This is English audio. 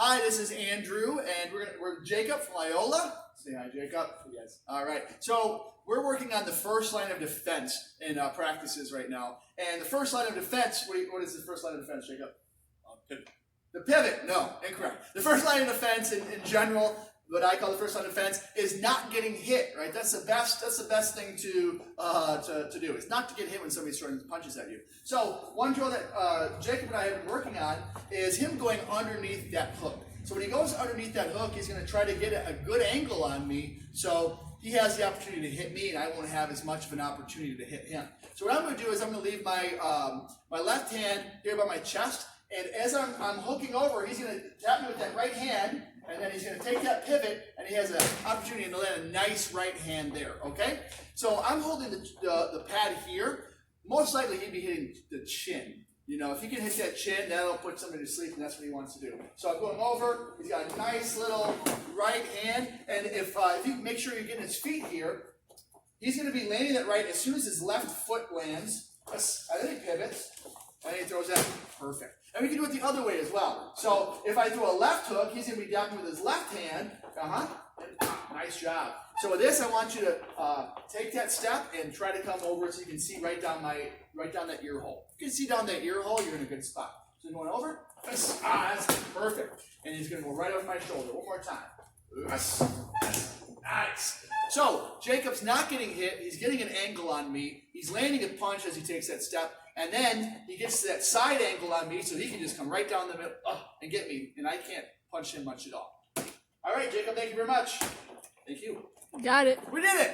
Hi, this is Andrew, and we're Jacob from Iola. Say hi, Jacob. Yes. All right. So we're working on the first line of defense in practices right now. And the first line of defense, what is the first line of defense, Jacob? Pivot. The pivot. No, incorrect. The first line of defense in general, what I call the first line of defense, is not getting hit. Right. That's the best thing to do. Is not to get hit when somebody's throwing punches at you. So one drill that Jacob and I have been working on is him going underneath that hook. So when he goes underneath that hook, he's going to try to get a good angle on me. So he has the opportunity to hit me, and I won't have as much of an opportunity to hit him. So what I'm going to do is I'm going to leave my my left hand here by my chest, and as I'm hooking over, he's going to tap me with that right hand, and then he's going to take that pivot, and he has an opportunity to land a nice right hand there, okay? So I'm holding the pad here. Most likely he'd be hitting the chin. You know, if he can hit that chin, that'll put somebody to sleep, and that's what he wants to do. So I'm going over. He's got a nice little right hand, and if you make sure you're getting his feet here, he's going to be landing that right as soon as his left foot lands. I think he pivots, and he throws that perfect. And we can do it the other way as well. So if I throw a left hook, he's going to be dapping with his left hand. Nice job. So with this, I want you to take that step and try to come over so you can see right down that ear hole. If you can see down that ear hole, you're in a good spot. So going over. That's perfect. And he's going to go right over my shoulder. One more time. Nice. So Jacob's not getting hit. He's getting an angle on me. He's landing a punch as he takes that step. And then he gets to that side angle on me so he can just come right down the middle and get me. And I can't punch him much at all. All right, Jacob, thank you very much. Thank you. Got it. We did it.